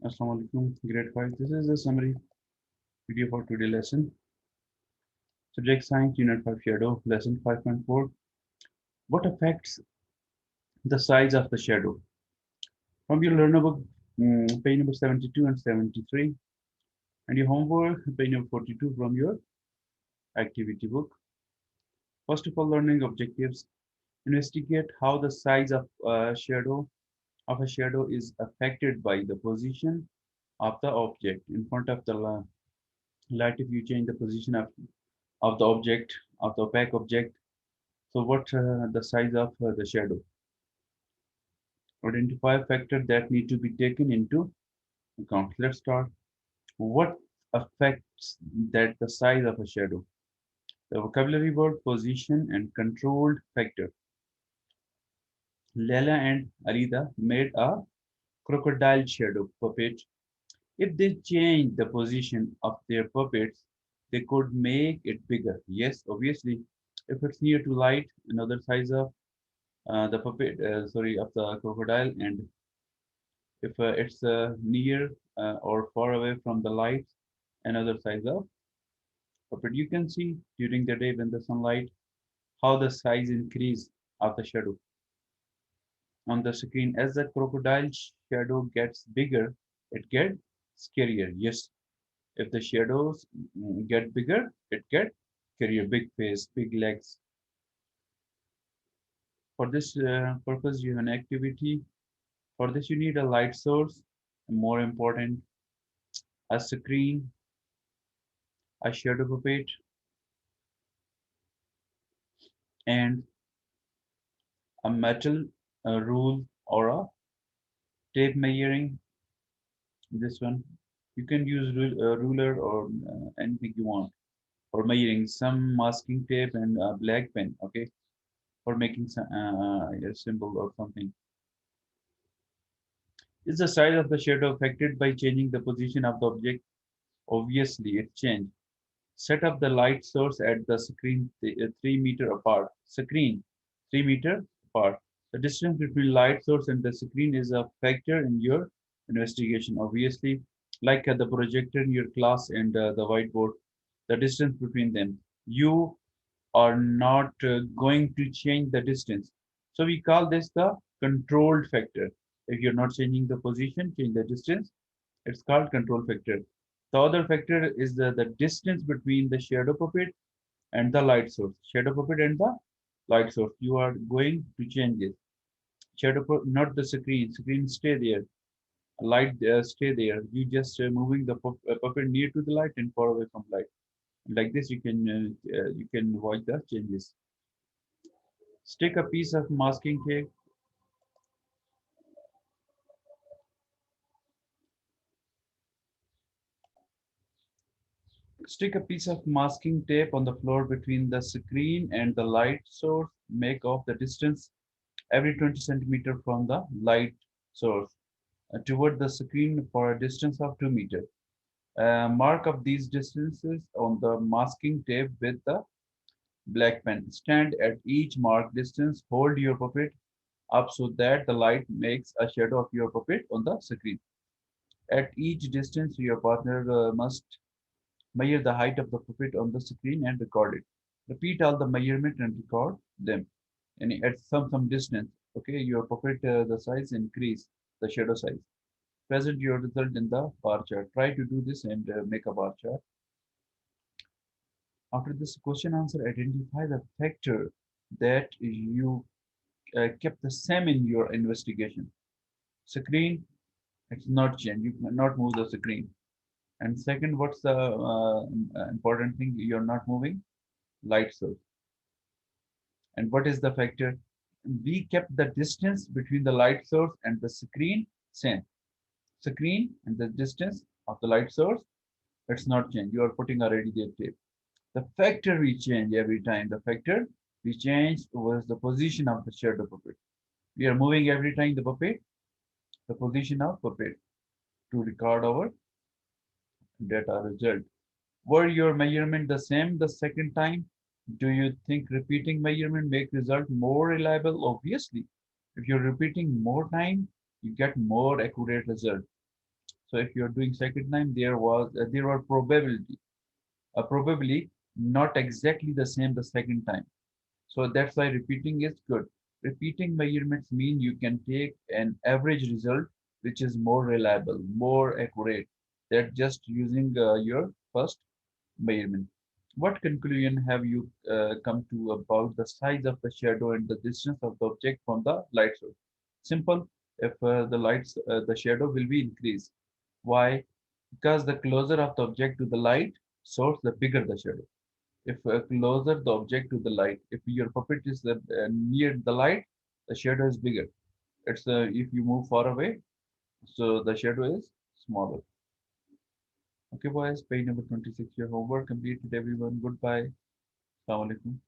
Assalamu alaikum, grade 5. This is the summary video for today lesson. Subject Science, Unit 5 Shadow, Lesson 5.4. What affects the size of the shadow? From your learner book, page number 72 and 73, and your homework, page number 42 from your activity book. First of all, learning objectives. Investigate how the size of a shadow is affected by the position of the object in front of the light. If you change the position of the object, of the opaque object, so what the size of the shadow? Identify factors that need to be taken into account. Let's start. What affects that the size of a shadow? The vocabulary word position and controlled factor. Lela and Arida made a crocodile shadow puppet. If they change the position of their puppets, they could make it bigger. Yes, obviously, if it's near to light, another size of of the crocodile, and if it's near or far away from the light, another size of puppet. You can see during the day when the sunlight how the size increase of the shadow on the screen. As the crocodile shadow gets bigger, it gets scarier. Yes, if the shadows get bigger, it get scarier. Big face, big legs. For this purpose, you have an activity. For this, you need a light source. More important, a screen, a shadow puppet, and a metal rule or a tape measuring. This one, you can use ruler or anything you want for measuring. Some masking tape and a black pen. Okay, for making some, a symbol or something. Is the size of the shadow affected by changing the position of the object? Obviously, it changed. Set up the light source at the screen 3 meter apart. Screen 3 meter apart. The distance between light source and the screen is a factor in your investigation. Obviously, like the projector in your class and the whiteboard, the distance between them. You are not going to change the distance. So we call this the controlled factor. If you're not changing the position, change the distance. It's called control factor. The other factor is the distance between the shadow puppet and the light source. Shadow puppet and the light source. You are going to change it. Shadow puppet, not the screen. Screen stay there. Light stay there. You just moving the puppet near to the light and far away from light. Like this, you can watch the changes. Stick a piece of masking tape. Stick a piece of masking tape on the floor between the screen and the light source. Make off the distance every 20 centimeter from the light source toward the screen for a distance of 2 meters. Mark up these distances on the masking tape with the black pen. Stand at each marked distance. Hold your puppet up so that the light makes a shadow of your puppet on the screen. At each distance, your partner must measure the height of the puppet on the screen and record it. Repeat all the measurement and record them. And at some distance, okay, your puppet the size increase, the shadow size. Present your result in the bar chart. Try to do this and make a bar chart. After this question answer, identify the factor that you kept the same in your investigation. Screen, it's not changed. You cannot move the screen. And second, what's the important thing you're not moving? Light source. And what is the factor? We kept the distance between the light source and the screen same. Screen and the distance of the light source, it's not changed. You are putting already the tape. The factor we change every time. The factor we change was the position of the shadow puppet. We are moving every time the puppet, the position of puppet to record our data result. Were your measurement the same the second time? Do you think repeating measurement make result more reliable? Obviously, if you're repeating more time, you get more accurate result. So if you're doing second time, there were probably not exactly the same the second time. So that's why repeating is good. Repeating measurements mean you can take an average result, which is more reliable, more accurate, than just using your first measurement. What conclusion have you come to about the size of the shadow and the distance of the object from the light source? Simple. If the shadow will be increased. Why? Because the closer of the object to the light source, the bigger the shadow. If closer the object to the light, if your puppet is near the light, the shadow is bigger. It's if you move far away, so the shadow is smaller. Okay, boys, page number 26. Your homework completed, everyone. Goodbye. Assalamu alaikum.